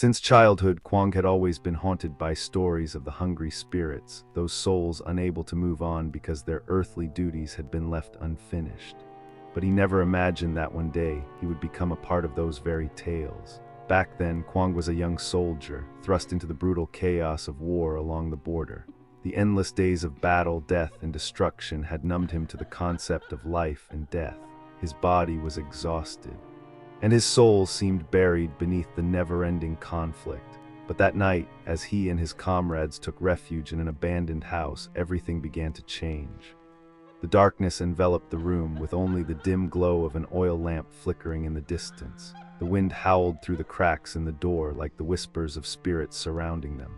Since childhood, Quang had always been haunted by stories of the hungry spirits, those souls unable to move on because their earthly duties had been left unfinished. But he never imagined that one day he would become a part of those very tales. Back then, Quang was a young soldier, thrust into the brutal chaos of war along the border. The endless days of battle, death, and destruction had numbed him to the concept of life and death. His body was exhausted, and his soul seemed buried beneath the never-ending conflict. But that night, as he and his comrades took refuge in an abandoned house, everything began to change. The darkness enveloped the room, with only the dim glow of an oil lamp flickering in the distance. The wind howled through the cracks in the door like the whispers of spirits surrounding them.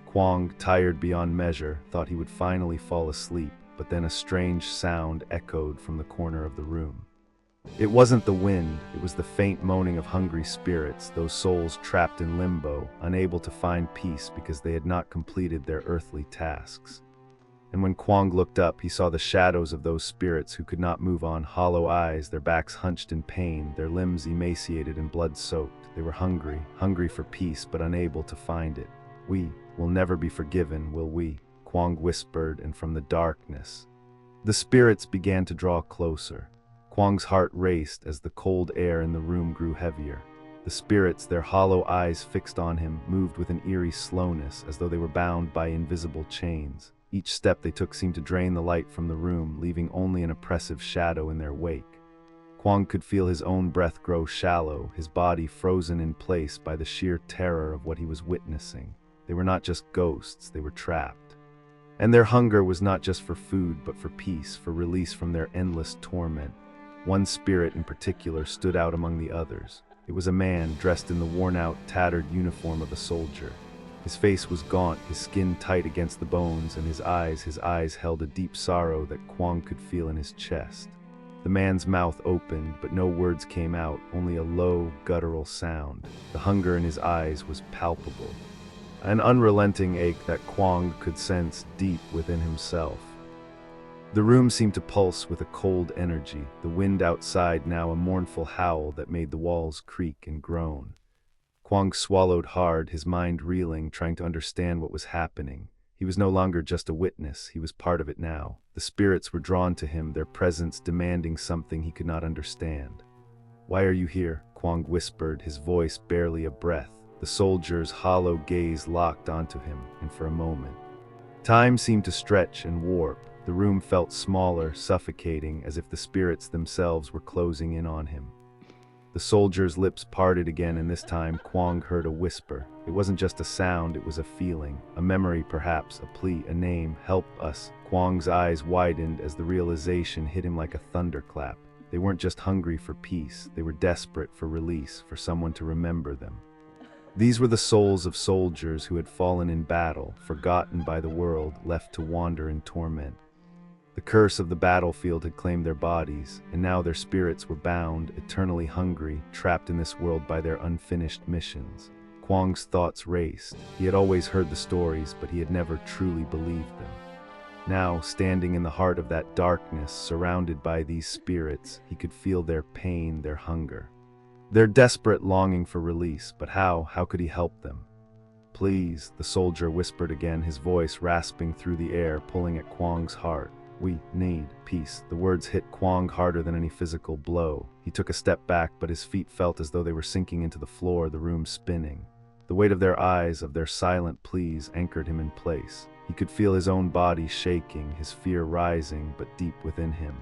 Quang, tired beyond measure, thought he would finally fall asleep, but then a strange sound echoed from the corner of the room. It wasn't the wind, it was the faint moaning of hungry spirits, those souls trapped in limbo, unable to find peace because they had not completed their earthly tasks. And when Quang looked up, he saw the shadows of those spirits who could not move on, hollow eyes, their backs hunched in pain, their limbs emaciated and blood-soaked. They were hungry, hungry for peace, but unable to find it. "We will never be forgiven, will we?" Quang whispered, and from the darkness, the spirits began to draw closer. Quang's heart raced as the cold air in the room grew heavier. The spirits, their hollow eyes fixed on him, moved with an eerie slowness, as though they were bound by invisible chains. Each step they took seemed to drain the light from the room, leaving only an oppressive shadow in their wake. Quang could feel his own breath grow shallow, his body frozen in place by the sheer terror of what he was witnessing. They were not just ghosts, they were trapped. And their hunger was not just for food, but for peace, for release from their endless torment. One spirit in particular stood out among the others. It was a man dressed in the worn-out, tattered uniform of a soldier. His face was gaunt, his skin tight against the bones, and his eyes held a deep sorrow that Quang could feel in his chest. The man's mouth opened, but no words came out, only a low, guttural sound. The hunger in his eyes was palpable, an unrelenting ache that Quang could sense deep within himself. The room seemed to pulse with a cold energy, the wind outside now a mournful howl that made the walls creak and groan. Quang swallowed hard, his mind reeling, trying to understand what was happening. He was no longer just a witness, he was part of it now. The spirits were drawn to him, their presence demanding something he could not understand. "Why are you here?" Quang whispered, his voice barely a breath. The soldier's hollow gaze locked onto him, and for a moment, time seemed to stretch and warp. The room felt smaller, suffocating, as if the spirits themselves were closing in on him. The soldier's lips parted again, and this time Quang heard a whisper. It wasn't just a sound, it was a feeling, a memory perhaps, a plea, a name. "Help us." Quang's eyes widened as the realization hit him like a thunderclap. They weren't just hungry for peace, they were desperate for release, for someone to remember them. These were the souls of soldiers who had fallen in battle, forgotten by the world, left to wander in torment. The curse of the battlefield had claimed their bodies, and now their spirits were bound, eternally hungry, trapped in this world by their unfinished missions. Quang's thoughts raced. He had always heard the stories, but he had never truly believed them. Now, standing in the heart of that darkness, surrounded by these spirits, he could feel their pain, their hunger, their desperate longing for release. But how? How could he help them? "Please," the soldier whispered again, his voice rasping through the air, pulling at Quang's heart. "We need peace." The words hit Quang harder than any physical blow. He took a step back, but his feet felt as though they were sinking into the floor, the room spinning. The weight of their eyes, of their silent pleas, anchored him in place. He could feel his own body shaking, his fear rising, but deep within him,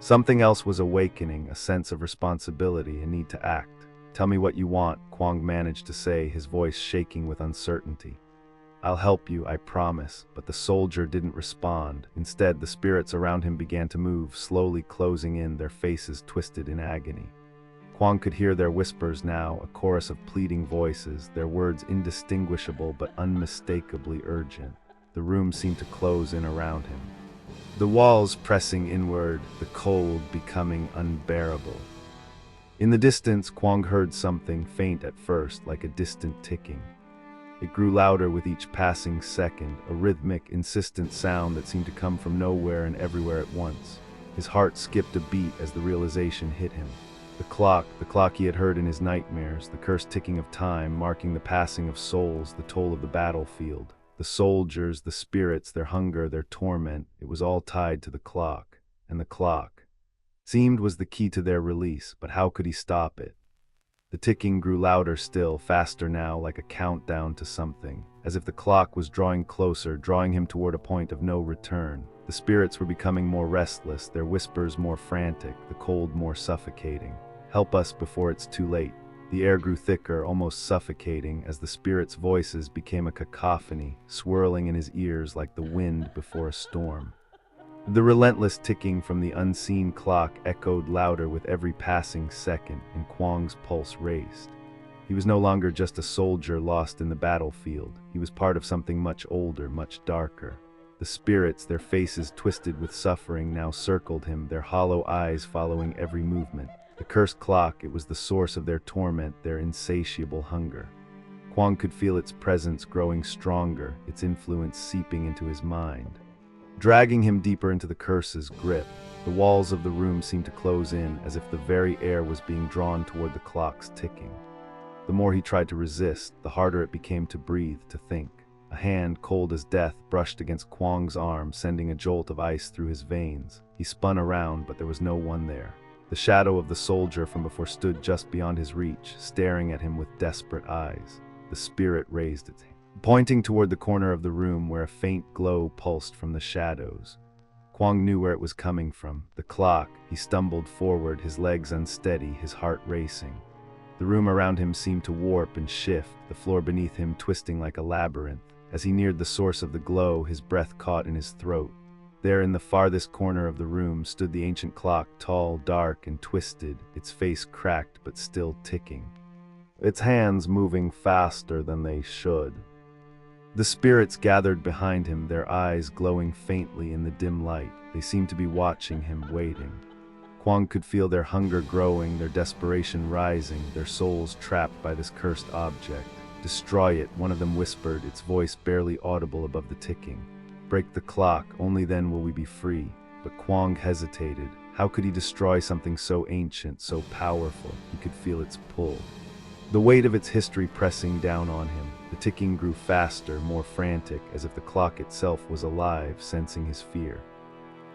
something else was awakening, a sense of responsibility, a need to act. "Tell me what you want," Quang managed to say, his voice shaking with uncertainty. "I'll help you, I promise." But the soldier didn't respond. Instead, the spirits around him began to move, slowly closing in, their faces twisted in agony. Quang could hear their whispers now, a chorus of pleading voices, their words indistinguishable but unmistakably urgent. The room seemed to close in around him, the walls pressing inward, the cold becoming unbearable. In the distance, Quang heard something, faint at first, like a distant ticking. It grew louder with each passing second, a rhythmic, insistent sound that seemed to come from nowhere and everywhere at once. His heart skipped a beat as the realization hit him. The clock he had heard in his nightmares, the cursed ticking of time, marking the passing of souls, the toll of the battlefield. The soldiers, the spirits, their hunger, their torment, it was all tied to the clock. And the clock seemed was the key to their release, but how could he stop it? The ticking grew louder still, faster now, like a countdown to something, as if the clock was drawing closer, drawing him toward a point of no return. The spirits were becoming more restless, their whispers more frantic, the cold more suffocating. Help us before it's too late. The air grew thicker, almost suffocating, as the spirits' voices became a cacophony, swirling in his ears like the wind before a storm. The relentless ticking from the unseen clock echoed louder with every passing second, and Quang's pulse raced. He was no longer just a soldier lost in the battlefield. He was part of something much older, much darker. The spirits, their faces twisted with suffering, now circled him, their hollow eyes following every movement. The cursed clock, it was the source of their torment, their insatiable hunger. Quang could feel its presence growing stronger, its influence seeping into his mind, dragging him deeper into the curse's grip. The walls of the room seemed to close in, as if the very air was being drawn toward the clock's ticking. The more he tried to resist, the harder it became to breathe, to think. A hand, cold as death, brushed against Quang's arm, sending a jolt of ice through his veins. He spun around, but there was no one there. The shadow of the soldier from before stood just beyond his reach, staring at him with desperate eyes. The spirit raised its hand, pointing toward the corner of the room where a faint glow pulsed from the shadows. Quang knew where it was coming from. The clock. He stumbled forward, his legs unsteady, his heart racing. The room around him seemed to warp and shift, the floor beneath him twisting like a labyrinth. As he neared the source of the glow, his breath caught in his throat. There in the farthest corner of the room stood the ancient clock, tall, dark, and twisted, its face cracked but still ticking, its hands moving faster than they should. The spirits gathered behind him, their eyes glowing faintly in the dim light. They seemed to be watching him, waiting. Quang could feel their hunger growing, their desperation rising, their souls trapped by this cursed object. Destroy it, one of them whispered, its voice barely audible above the ticking. Break the clock, only then will we be free. But Quang hesitated. How could he destroy something so ancient, so powerful? He could feel its pull, the weight of its history pressing down on him. The ticking grew faster, more frantic, as if the clock itself was alive, sensing his fear.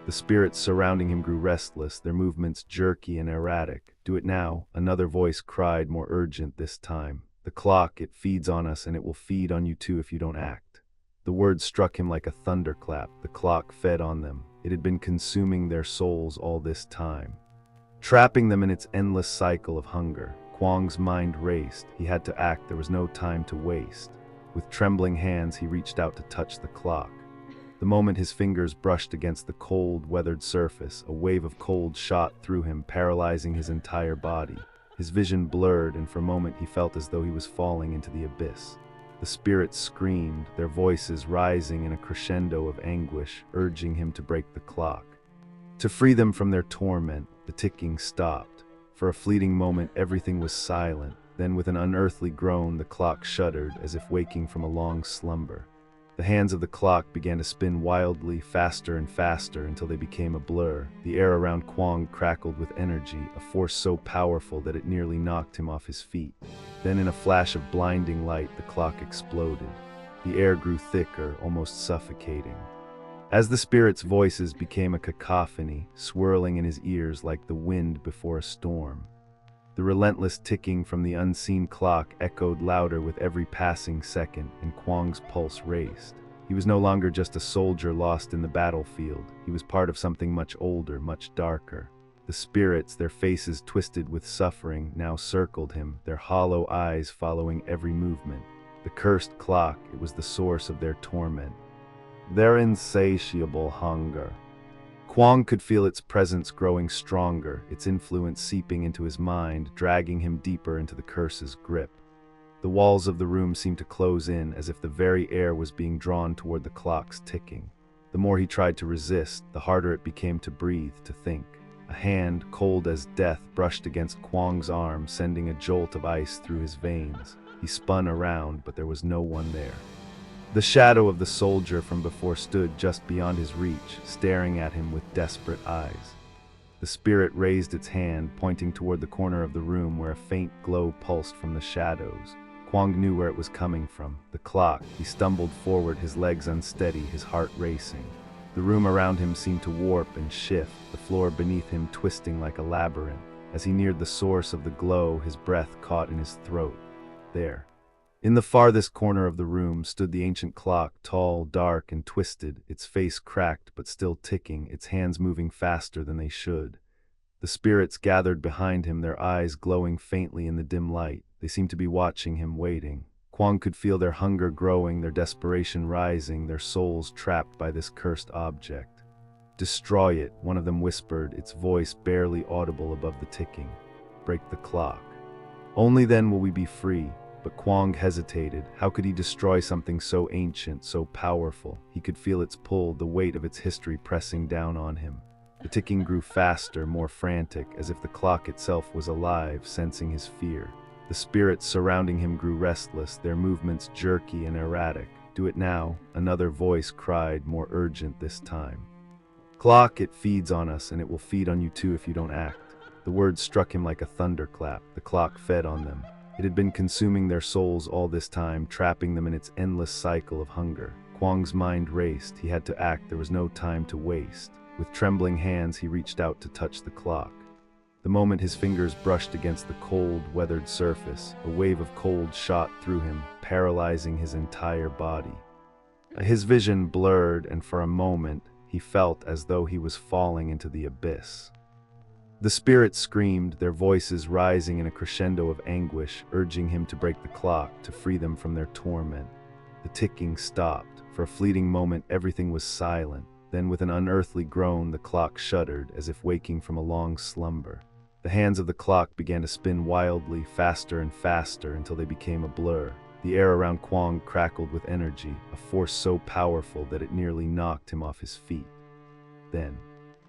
The spirits surrounding him grew restless, their movements jerky and erratic. Do it now, another voice cried, more urgent this time. The clock, it feeds on us, and it will feed on you too if you don't act. The words struck him like a thunderclap. The clock fed on them. It had been consuming their souls all this time, trapping them in its endless cycle of hunger. Quang's mind raced. He had to act. There was no time to waste. With trembling hands, he reached out to touch the clock. The moment his fingers brushed against the cold, weathered surface, a wave of cold shot through him, paralyzing his entire body. His vision blurred, and for a moment he felt as though he was falling into the abyss. The spirits screamed, their voices rising in a crescendo of anguish, urging him to break the clock. To free them from their torment, the ticking stopped. For a fleeting moment, everything was silent. Then, with an unearthly groan, the clock shuddered, as if waking from a long slumber. The hands of the clock began to spin wildly, faster and faster, until they became a blur. The air around Quang crackled with energy, a force so powerful that it nearly knocked him off his feet. Then, in a flash of blinding light, the clock exploded. The air grew thicker, almost suffocating, as the spirits' voices became a cacophony, swirling in his ears like the wind before a storm. The relentless ticking from the unseen clock echoed louder with every passing second, and Quang's pulse raced. He was no longer just a soldier lost in the battlefield. He was part of something much older, much darker. The spirits, their faces twisted with suffering, now circled him, their hollow eyes following every movement. The cursed clock, it was the source of their torment, their insatiable hunger. Quang could feel its presence growing stronger, its influence seeping into his mind, dragging him deeper into the curse's grip. The walls of the room seemed to close in, as if the very air was being drawn toward the clock's ticking. The more he tried to resist, the harder it became to breathe, to think. A hand, cold as death, brushed against Quang's arm, sending a jolt of ice through his veins. He spun around, but there was no one there. The shadow of the soldier from before stood just beyond his reach, staring at him with desperate eyes. The The spirit raised its hand, pointing toward the corner of the room where a faint glow pulsed from the shadows. Quang knew where it was coming from. The clock. He stumbled forward, his legs unsteady, his heart racing. The room around him seemed to warp and shift, the floor beneath him twisting like a labyrinth. As he neared the source of the glow, his breath caught in his throat. There, in the farthest corner of the room, stood the ancient clock, tall, dark, and twisted, its face cracked but still ticking, its hands moving faster than they should. The spirits gathered behind him, their eyes glowing faintly in the dim light. They seemed to be watching him, waiting. Quang could feel their hunger growing, their desperation rising, their souls trapped by this cursed object. "Destroy it," one of them whispered, its voice barely audible above the ticking. "Break the clock. Only then will we be free." But Quang hesitated. How could he destroy something so ancient, so powerful? He could feel its pull, the weight of its history pressing down on him. The ticking grew faster, more frantic, as if the clock itself was alive, sensing his fear. The spirits surrounding him grew restless, their movements jerky and erratic. "Do it now," another voice cried, more urgent this time. "Clock, it feeds on us, and it will feed on you too if you don't act." The words struck him like a thunderclap. The clock fed on them. It had been consuming their souls all this time, trapping them in its endless cycle of hunger. Quang's mind raced. He had to act. There was no time to waste. With trembling hands, he reached out to touch the clock. The moment his fingers brushed against the cold, weathered surface, a wave of cold shot through him, paralyzing his entire body. His vision blurred, and for a moment, he felt as though he was falling into the abyss. The spirits screamed, their voices rising in a crescendo of anguish, urging him to break the clock, to free them from their torment. The ticking stopped. For a fleeting moment, everything was silent. Then, with an unearthly groan, the clock shuddered, as if waking from a long slumber. The hands of the clock began to spin wildly, faster and faster, until they became a blur. The air around Quang crackled with energy, a force so powerful that it nearly knocked him off his feet. Then,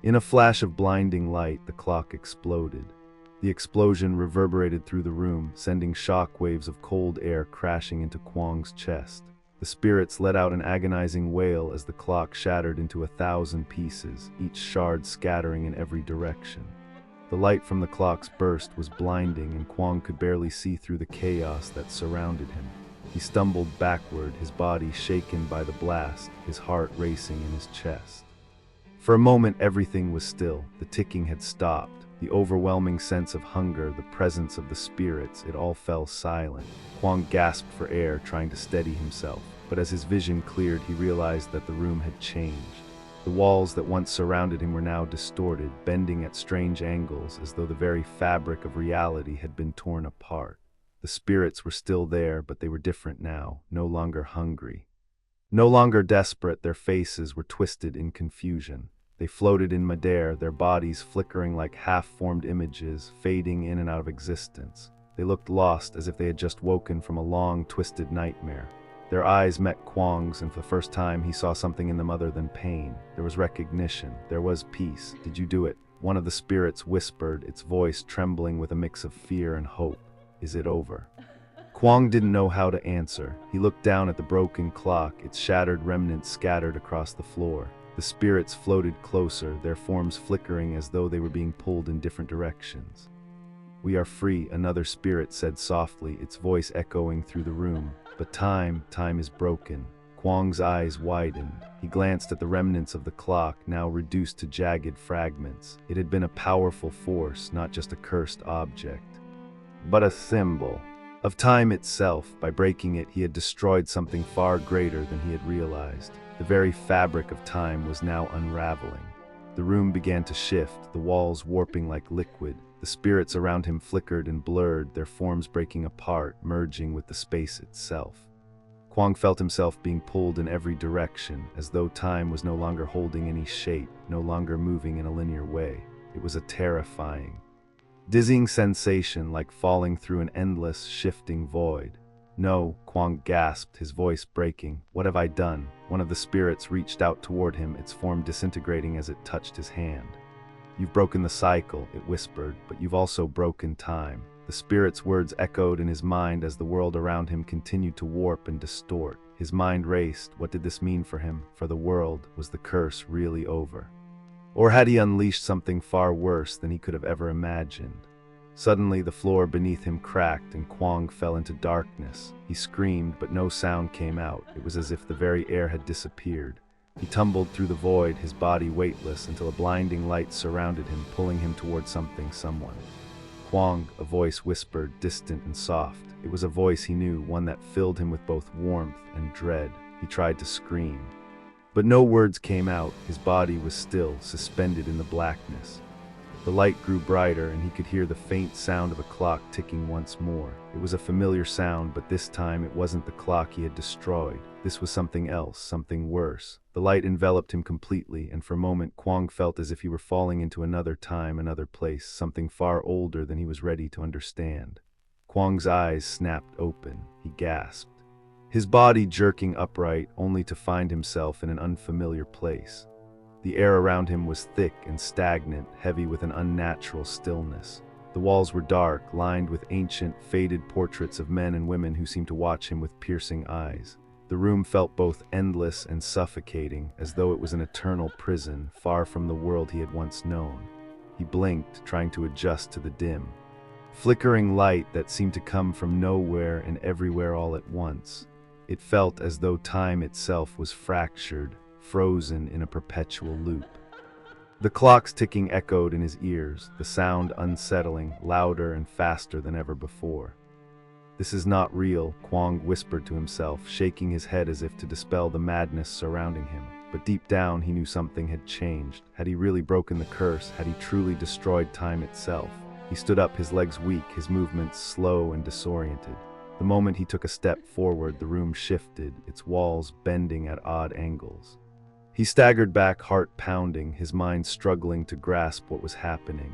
in a flash of blinding light, the clock exploded. The explosion reverberated through the room, sending shock waves of cold air crashing into Quang's chest. The spirits let out an agonizing wail as the clock shattered into 1,000 pieces, each shard scattering in every direction. The light from the clock's burst was blinding, and Quang could barely see through the chaos that surrounded him. He stumbled backward, his body shaken by the blast, his heart racing in his chest. For a moment, everything was still. The ticking had stopped. The overwhelming sense of hunger, the presence of the spirits, it all fell silent. Quang gasped for air, trying to steady himself. But as his vision cleared, he realized that the room had changed. The walls that once surrounded him were now distorted, bending at strange angles, as though the very fabric of reality had been torn apart. The spirits were still there, but they were different now, no longer hungry. No longer desperate, their faces were twisted in confusion. They floated in midair, their bodies flickering like half-formed images, fading in and out of existence. They looked lost, as if they had just woken from a long, twisted nightmare. Their eyes met Quang's, and for the first time he saw something in them other than pain. There was recognition. There was peace. "Did you do it?" One of the spirits whispered, its voice trembling with a mix of fear and hope. "Is it over?" Quang didn't know how to answer. He looked down at the broken clock, its shattered remnants scattered across the floor. The spirits floated closer, their forms flickering as though they were being pulled in different directions. "We are free," another spirit said softly, its voice echoing through the room. "But time is broken." Quang's eyes widened. He glanced at the remnants of the clock, now reduced to jagged fragments. It had been a powerful force, not just a cursed object, but a symbol of time itself. By breaking it, he had destroyed something far greater than he had realized. The very fabric of time was now unraveling. The room began to shift, the walls warping like liquid. The spirits around him flickered and blurred, their forms breaking apart, merging with the space itself. Quang felt himself being pulled in every direction, as though time was no longer holding any shape, no longer moving in a linear way. It was a terrifying, dizzying sensation, like falling through an endless, shifting void. "No," Quang gasped, his voice breaking. "What have I done?" One of the spirits reached out toward him, its form disintegrating as it touched his hand. "You've broken the cycle," it whispered, "but you've also broken time." The spirit's words echoed in his mind as the world around him continued to warp and distort. His mind raced. What did this mean for him, for the world? Was the curse really over? Or had he unleashed something far worse than he could have ever imagined? Suddenly, the floor beneath him cracked and Quang fell into darkness. He screamed, but no sound came out. It was as if the very air had disappeared. He tumbled through the void, his body weightless, until a blinding light surrounded him, pulling him toward someone. Quang, a voice whispered, distant and soft. It was a voice he knew, one that filled him with both warmth and dread. He tried to scream, but no words came out. His body was still, suspended in the blackness. The light grew brighter, and he could hear the faint sound of a clock ticking once more. It was a familiar sound, but this time it wasn't the clock he had destroyed. This was something else, something worse. The light enveloped him completely, and for a moment Quang felt as if he were falling into another time, another place, something far older than he was ready to understand. Quang's eyes snapped open. He gasped, his body jerking upright, only to find himself in an unfamiliar place. The air around him was thick and stagnant, heavy with an unnatural stillness. The walls were dark, lined with ancient, faded portraits of men and women who seemed to watch him with piercing eyes. The room felt both endless and suffocating, as though it was an eternal prison, far from the world he had once known. He blinked, trying to adjust to the dim, flickering light that seemed to come from nowhere and everywhere all at once. It felt as though time itself was fractured, frozen in a perpetual loop. The clock's ticking echoed in his ears, the sound unsettling, louder and faster than ever before. "This is not real," Quang whispered to himself, shaking his head as if to dispel the madness surrounding him. But deep down he knew something had changed. Had he really broken the curse? Had he truly destroyed time itself? He stood up, his legs weak, his movements slow and disoriented. The moment he took a step forward, the room shifted, its walls bending at odd angles. He staggered back, heart pounding, his mind struggling to grasp what was happening.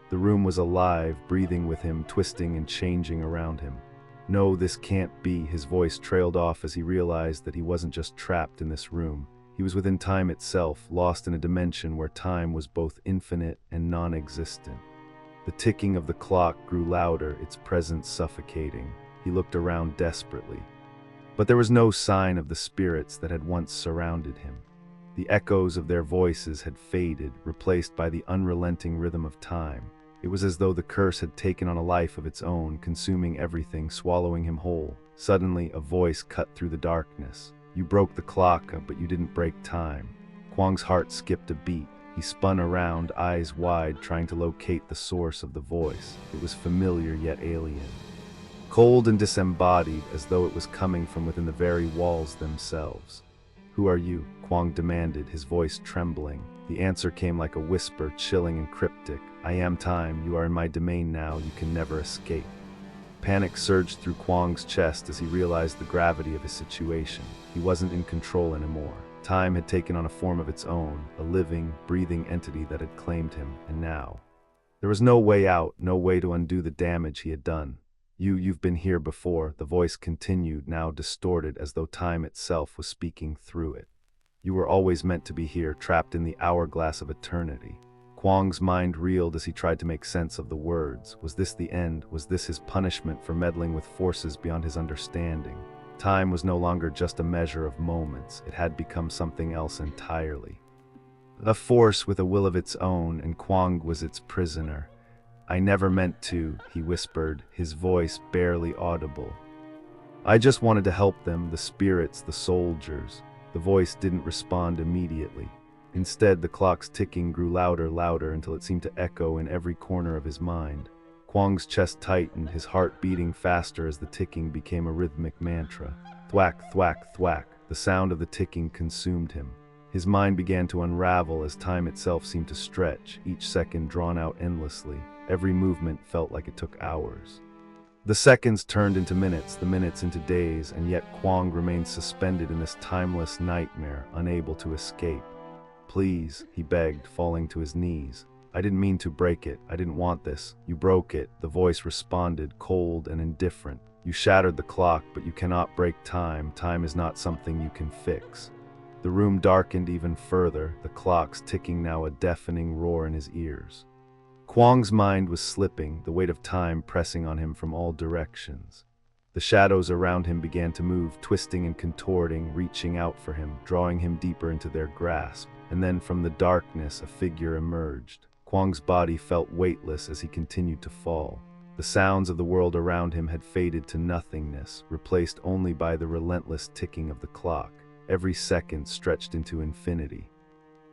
The room was alive, breathing with him, twisting and changing around him. "No, this can't be," his voice trailed off as he realized that he wasn't just trapped in this room. He was within time itself, lost in a dimension where time was both infinite and non-existent. The ticking of the clock grew louder, its presence suffocating. He looked around desperately, but there was no sign of the spirits that had once surrounded him. The echoes of their voices had faded, replaced by the unrelenting rhythm of time. It was as though the curse had taken on a life of its own, consuming everything, swallowing him whole. Suddenly, a voice cut through the darkness. "You broke the clock, but you didn't break time." Quang's heart skipped a beat. He spun around, eyes wide, trying to locate the source of the voice. It was familiar yet alien, cold and disembodied, as though it was coming from within the very walls themselves. "Who are you?" Quang demanded, his voice trembling. The answer came like a whisper, chilling and cryptic. "I am time. You are in my domain now. You can never escape." Panic surged through Quang's chest as he realized the gravity of his situation. He wasn't in control anymore. Time had taken on a form of its own, a living, breathing entity that had claimed him, and now there was no way out, no way to undo the damage he had done. You've been here before," the voice continued, now distorted as though time itself was speaking through it. "You were always meant to be here, trapped in the hourglass of eternity." Quang's mind reeled as he tried to make sense of the words. Was this the end? Was this his punishment for meddling with forces beyond his understanding? Time was no longer just a measure of moments. It had become something else entirely. A force with a will of its own, and Quang was its prisoner. "I never meant to," he whispered, his voice barely audible. "I just wanted to help them, the spirits, the soldiers." The voice didn't respond immediately. Instead, the clock's ticking grew louder until it seemed to echo in every corner of his mind. Quang's chest tightened, his heart beating faster as the ticking became a rhythmic mantra. Thwack, thwack, thwack. The sound of the ticking consumed him. His mind began to unravel as time itself seemed to stretch, each second drawn out endlessly. Every movement felt like it took hours. The seconds turned into minutes, the minutes into days, and yet Quang remained suspended in this timeless nightmare, unable to escape. "Please," he begged, falling to his knees. "I didn't mean to break it. I didn't want this." "You broke it," the voice responded, cold and indifferent. "You shattered the clock, but you cannot break time. Time is not something you can fix." The room darkened even further, the clocks ticking now a deafening roar in his ears. Quang's mind was slipping, the weight of time pressing on him from all directions. The shadows around him began to move, twisting and contorting, reaching out for him, drawing him deeper into their grasp. And then from the darkness, a figure emerged. Quang's body felt weightless as he continued to fall. The sounds of the world around him had faded to nothingness, replaced only by the relentless ticking of the clock. Every second stretched into infinity.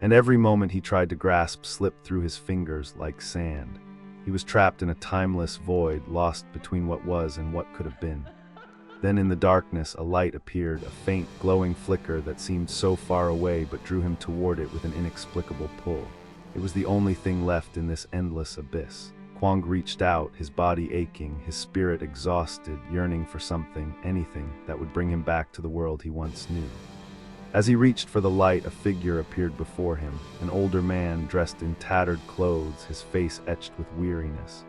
And every moment he tried to grasp slipped through his fingers like sand. He was trapped in a timeless void, lost between what was and what could have been. Then in the darkness, a light appeared, a faint, glowing flicker that seemed so far away but drew him toward it with an inexplicable pull. It was the only thing left in this endless abyss. Quang reached out, his body aching, his spirit exhausted, yearning for something, anything, that would bring him back to the world he once knew. As he reached for the light, a figure appeared before him, an older man dressed in tattered clothes, his face etched with weariness.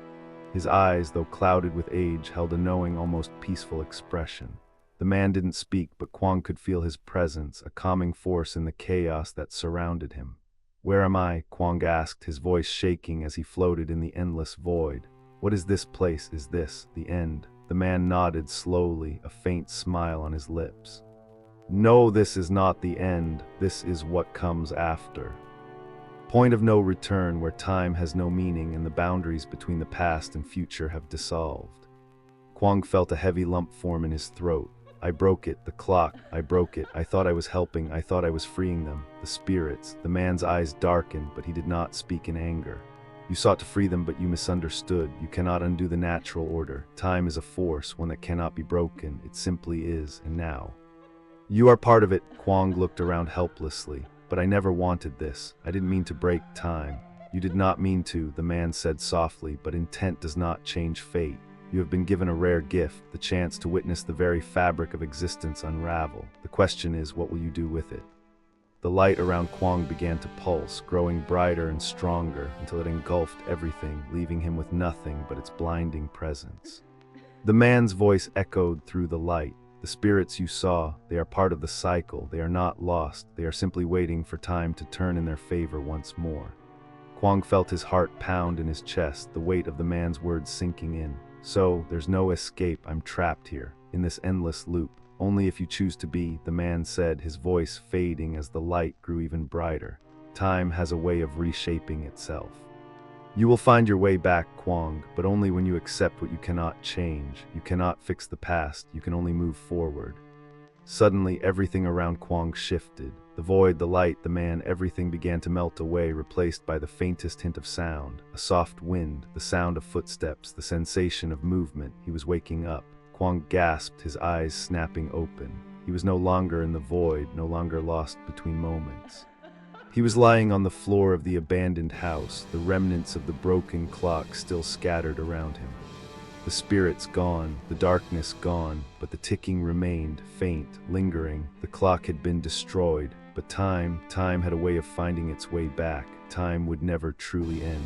His eyes, though clouded with age, held a knowing, almost peaceful expression. The man didn't speak, but Quang could feel his presence, a calming force in the chaos that surrounded him. "Where am I?" Quang asked, his voice shaking as he floated in the endless void. "What is this place? Is this the end?" The man nodded slowly, a faint smile on his lips. "No, this is not the end. This is what comes after. Point of no return, where time has no meaning and the boundaries between the past and future have dissolved." Quang felt a heavy lump form in his throat. "I broke it, the clock, I broke it. I thought I was helping, I thought I was freeing them, the spirits." The man's eyes darkened, but he did not speak in anger. "You sought to free them, but you misunderstood. You cannot undo the natural order. Time is a force, one that cannot be broken. It simply is, and now you are part of it." Quang looked around helplessly. "But I never wanted this. I didn't mean to break time." "You did not mean to," the man said softly, "but intent does not change fate. You have been given a rare gift, the chance to witness the very fabric of existence unravel. The question is, what will you do with it?" The light around Quang began to pulse, growing brighter and stronger until it engulfed everything, leaving him with nothing but its blinding presence. The man's voice echoed through the light. "The spirits you saw, they are part of the cycle. They are not lost. They are simply waiting for time to turn in their favor once more." Quang felt his heart pound in his chest, the weight of the man's words sinking in. "So, there's no escape. I'm trapped here, in this endless loop. Only if you choose to be," the man said, his voice fading as the light grew even brighter. "Time has a way of reshaping itself. You will find your way back, Quang, but only when you accept what you cannot change. You cannot fix the past, you can only move forward." Suddenly, everything around Quang shifted. The void, the light, the man, everything began to melt away, replaced by the faintest hint of sound. A soft wind, the sound of footsteps, the sensation of movement. He was waking up. Quang gasped, his eyes snapping open. He was no longer in the void, no longer lost between moments. He was lying on the floor of the abandoned house, the remnants of the broken clock still scattered around him. The spirits gone, the darkness gone, but the ticking remained, faint, lingering. The clock had been destroyed, but time had a way of finding its way back. Time would never truly end.